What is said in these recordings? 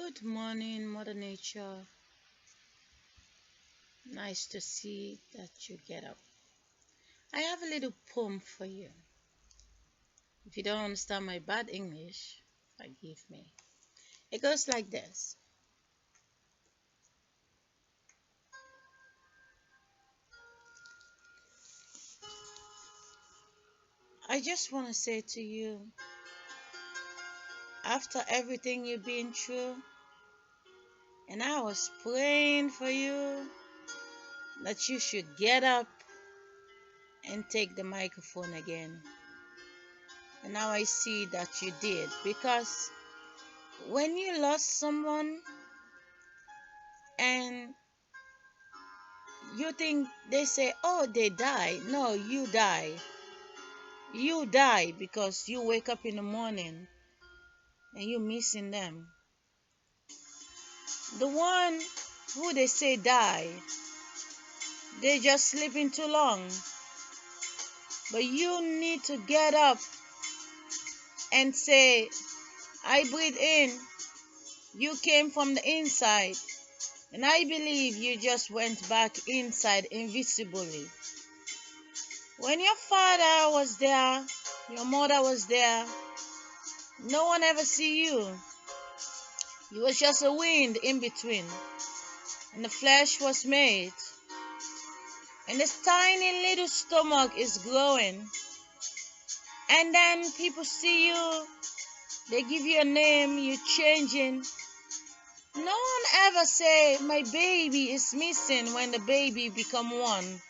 Good morning, Mother Nature. Nice to see that you get up. I have a little poem for you. If you don't understand my bad English, forgive me. It goes like this. I just want to say to you, after everything you've been through, and I was praying for you that you should get up and take the microphone again. And now I see that you did, because when you lost someone and you think they say, oh, they die. No, you die. You die because you wake up in the morning and you're missing them. The one who they say die, they just sleeping too long. But you need to get up and say, I breathe in. You came from the inside. And I believe you just went back inside invisibly. When your father was there, your mother was there, no one ever see you. You was just a wind in between. And the flesh was made. And this tiny little stomach is growing. And then people see you. They give you a name. You're changing. No one ever say, my baby is missing when the baby become one.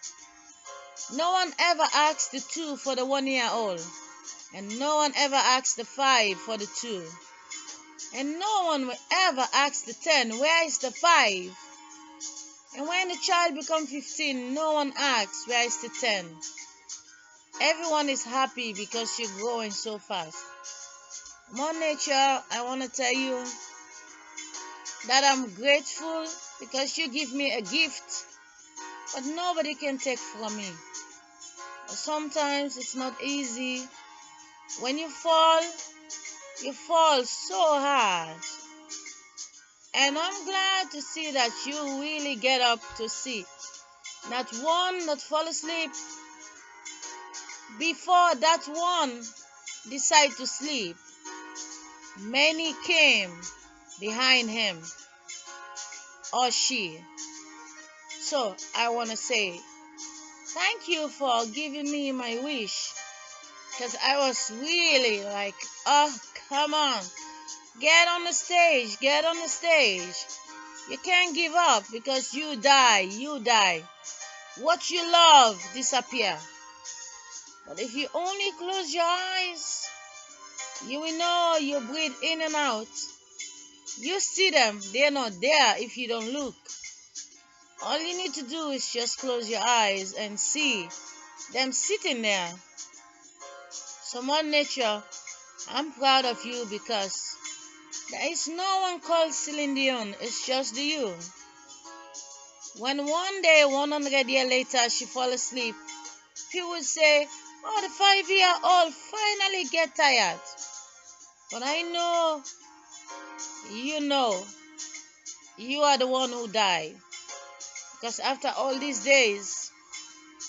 No one ever asks the 2 for the 1-year-old. And no one ever asks the 5 for the 2. And no one will ever ask the 10, where is the 5? And when the child becomes 15, no one asks, where is the 10? Everyone is happy because you're growing so fast. Mother Nature, I want to tell you that I'm grateful because you give me a gift, but nobody can take from me. But sometimes it's not easy. When you fall so hard. And I'm glad to see that you really get up to see. Not one that fall asleep before that one decide to sleep. Many came behind him or she. So I want to say thank you for giving me my wish, because I was really like, oh, come on, get on the stage, get on the stage. You can't give up because you die. What you love disappear. But if you only close your eyes, you will know you breathe in and out. You see them, they're not there if you don't look. All you need to do is just close your eyes and see them sitting there. So Mother Nature, I'm proud of you because there is no one called Celine Dion, it's just you. When one day, 100 years later, she fall asleep, people will say, oh, the 5-year-old finally get tired. But I know, you are the one who died. Because after all these days,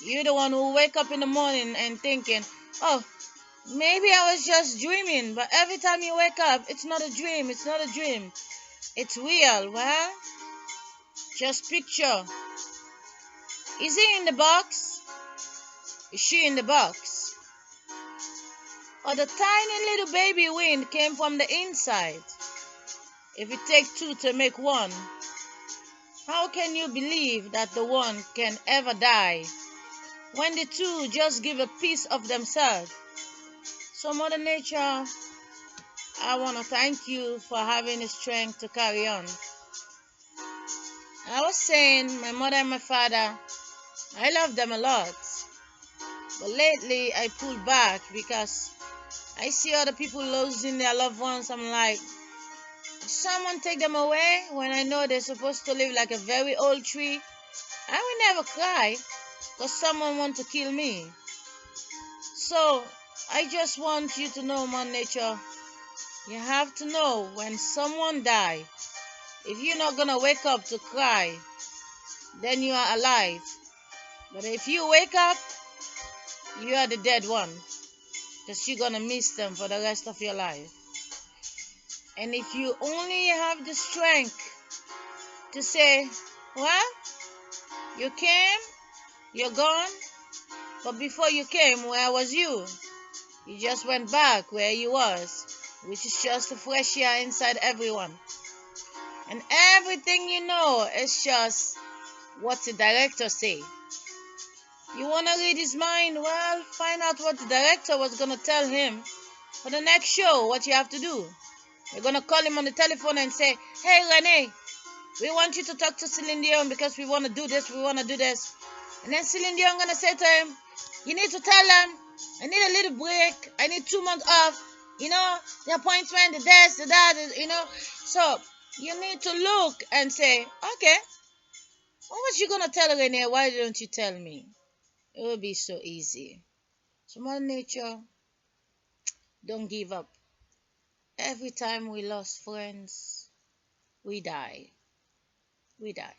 you're the one who wake up in the morning and thinking, oh, maybe I was just dreaming. But every time you wake up, it's not a dream, it's not a dream. It's real. Well, just picture. Is he in the box? Is she in the box? Or the tiny little baby wind came from the inside? If it takes 2 to make 1, how can you believe that the 1 can ever die when the 2 just give a piece of themselves? So Mother Nature, I want to thank you for having the strength to carry on. I was saying my mother and my father, I love them a lot. But lately I pulled back because I see other people losing their loved ones. I'm like, someone take them away when I know they're supposed to live like a very old tree. I will never cry because someone want to kill me. So I just want you to know, Mother Nature, you have to know when someone die, If you're not gonna wake up to cry, then you are alive. But if you wake up, you are the dead one. Because you're gonna miss them for the rest of your life. And if you only have the strength to say, well, you came, you're gone, but before you came, where was you? You just went back where you was, which is just a fresh air inside everyone. And everything you know is just what the director say. You wanna read his mind? Well, find out what the director was gonna tell him for the next show, what you have to do. You're gonna call him on the telephone and say, hey Renee, we want you to talk to Celine Dion because we wanna do this, we wanna do this. And then Celine Dion gonna say to him, you need to tell them, I need a little break, I need 2 months off, the appointment, the this, the that, So you need to look and say, okay, what was you gonna tell Renee? Why don't you tell me? It will be so easy. So Mother Nature, don't give up. Every time we lost friends, we die. We die.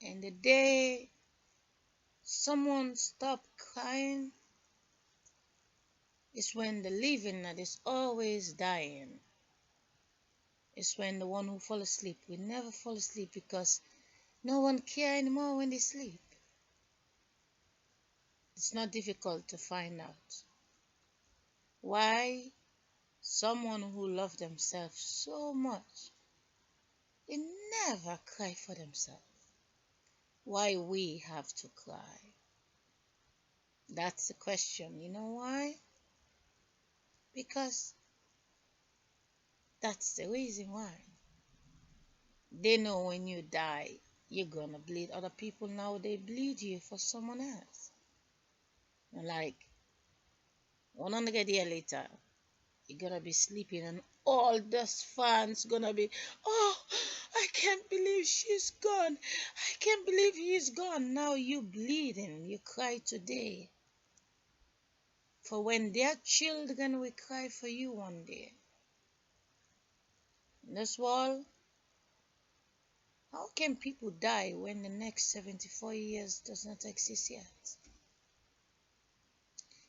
And the day someone stop crying is when the living that is always dying. It's when the one who fall asleep will never fall asleep because no one care anymore when they sleep. It's not difficult to find out why someone who loves themselves so much, they never cry for themselves. Why we have to cry? That's the question. You know why? Because that's the reason why. They know when you die, you're gonna bleed other people. Now they bleed you for someone else. Like 100 years later, you're gonna be sleeping and all those fans gonna be, oh, I can't believe she's gone. I can't believe he's gone. Now you bleeding. You cry today. For when their children will cry for you one day. In this world, how can people die when the next 74 years does not exist yet?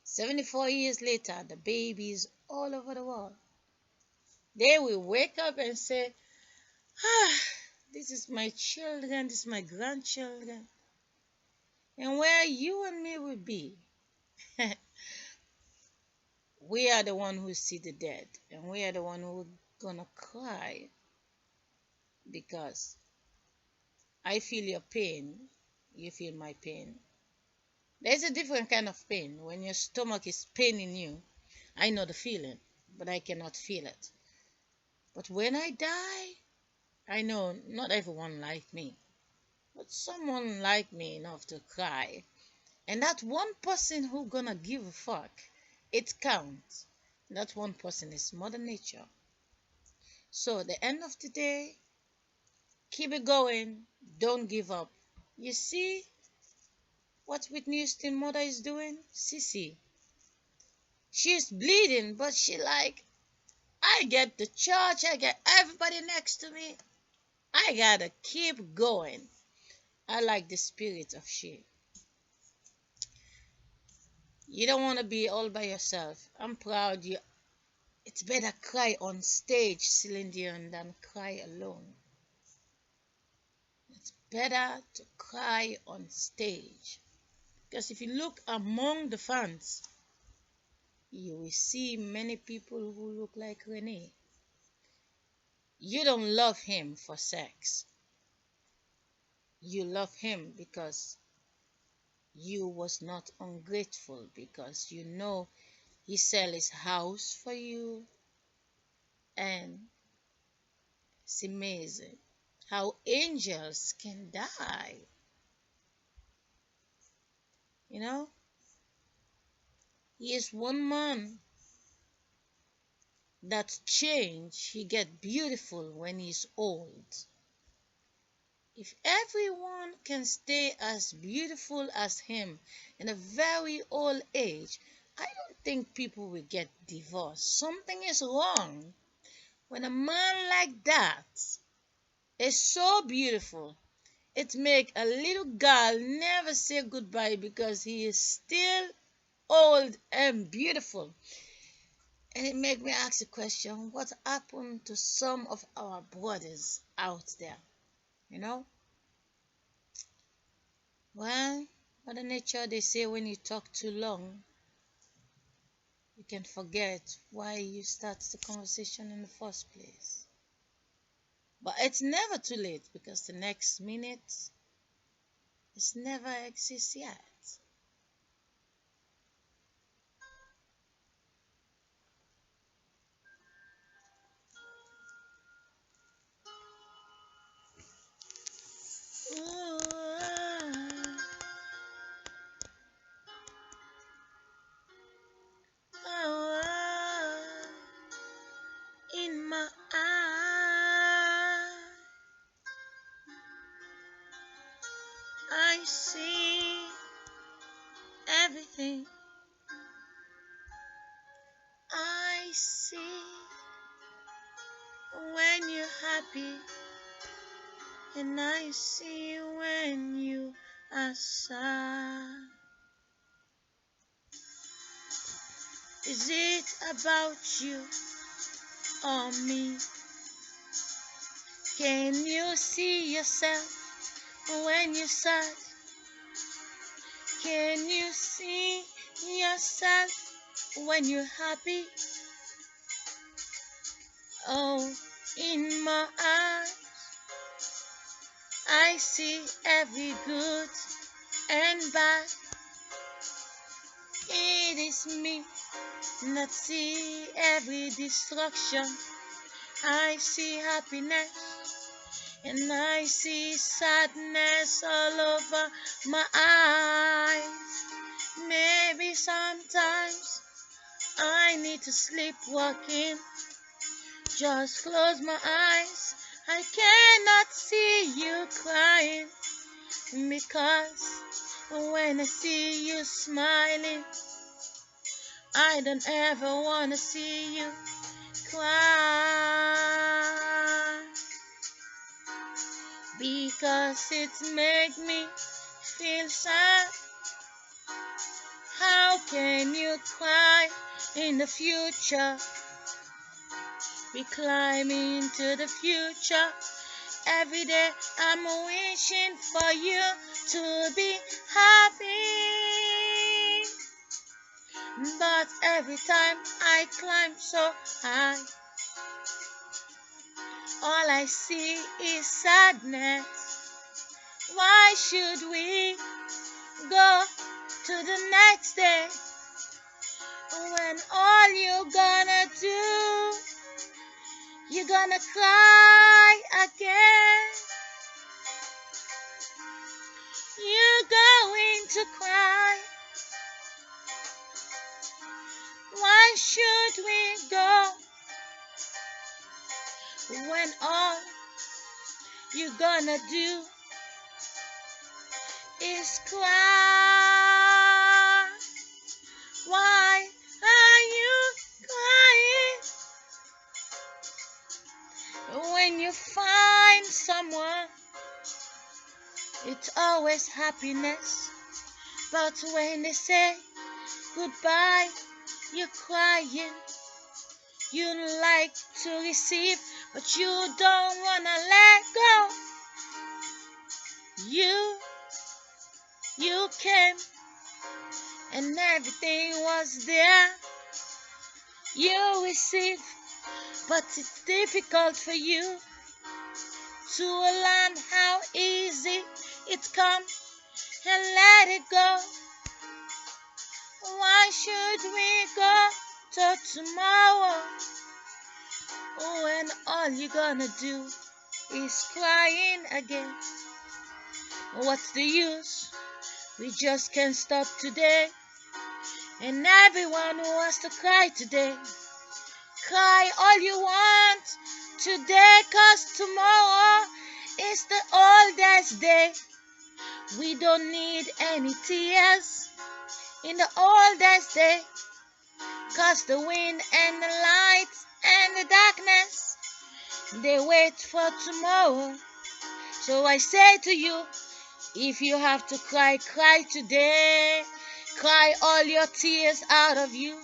74 years later, the babies all over the world, they will wake up and say, this is my children, this is my grandchildren. And where you and me will be, we are the one who see the dead. And we are the one who gonna cry because I feel your pain, you feel my pain. There's a different kind of pain. When your stomach is paining you, I know the feeling, but I cannot feel it. But when I die, I know not everyone like me, but someone like me enough to cry. And that one person who gonna give a fuck, it counts. That one person is Mother Nature. So at the end of the day, keep it going. Don't give up. You see what Whitney Houston mother is doing? Sissy. She's bleeding, but she like, I get the church, I get everybody next to me. I gotta keep going. I like the spirit of she. You don't want to be all by yourself. I'm proud you. It's better cry on stage, Celine Dion, than cry alone. It's better to cry on stage. Because if you look among the fans, you will see many people who look like Renee. You don't love him for sex. You love him because you was not ungrateful, because you know he sell his house for you. And it's amazing how angels can die. You know, he is one man that change. He get beautiful when he's old. If everyone can stay as beautiful as him in a very old age, I don't think people will get divorced. Something is wrong when a man like that is so beautiful. It make a little girl never say goodbye because he is still old and beautiful. And it make me ask the question, what happened to some of our brothers out there? You know? Well, Mother Nature, they say when you talk too long, you can forget why you started the conversation in the first place. But it's never too late because the next minute is never exists yet. Ooh, in my eye, I see everything. I see when you're happy, and I see when you are sad. Is it about you or me? Can you see yourself when you're sad? Can you see yourself when you're happy? Oh, in my eyes, I see every good and bad. It is me, not see every destruction. I see happiness and I see sadness all over my eyes. Maybe sometimes I need to sleep walking. Just close my eyes. I cannot see you crying because when I see you smiling, I don't ever want to see you cry because it makes me feel sad. How can you cry in the future? We climb into the future. Every day I'm wishing for you to be happy. But every time I climb so high, all I see is sadness. Why should we go to the next day when all you're gonna do, you're gonna cry again? You're going to cry. Why should we go when all you're gonna do is cry? Why are you crying? When you find someone, it's always happiness. But when they say goodbye, you're crying. You like to receive, but you don't wanna let go. You came, and everything was there. You received, but it's difficult for you to learn how easy it comes and let it go. Why should we go till tomorrow when all you're gonna do is crying again? What's the use? We just can't stop today. And everyone who wants to cry today, cry all you want today, 'cause tomorrow is the oldest day. We don't need any tears in the oldest day, 'cause the wind and the light and the darkness They wait for tomorrow. So I say to you, if you have to cry, cry today. Cry all your tears out of you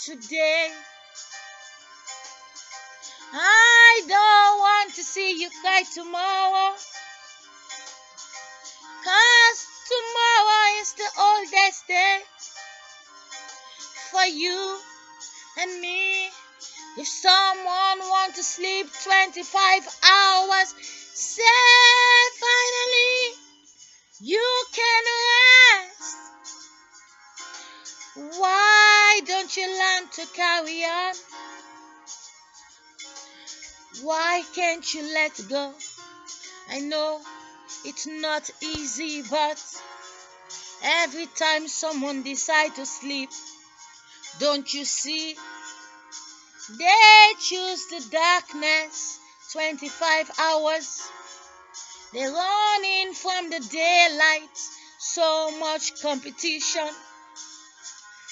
today. I don't want to see you cry tomorrow, 'cause tomorrow is the oldest day for you and me. If someone wants to sleep 25 hours, say finally you can rest. Why don't you learn to carry on? Why can't you let go? I know it's not easy, but every time someone decides to sleep, don't you see? They choose the darkness 25 hours. They're running from the daylight. So much competition.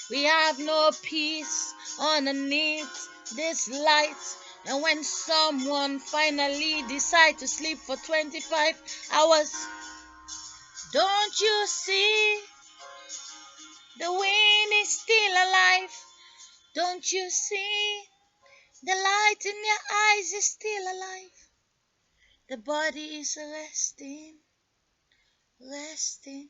We have no peace underneath this light. And when someone finally decides to sleep for 25 hours, don't you see? The wind is still alive. Don't you see? The light in your eyes is still alive. The body is resting, resting.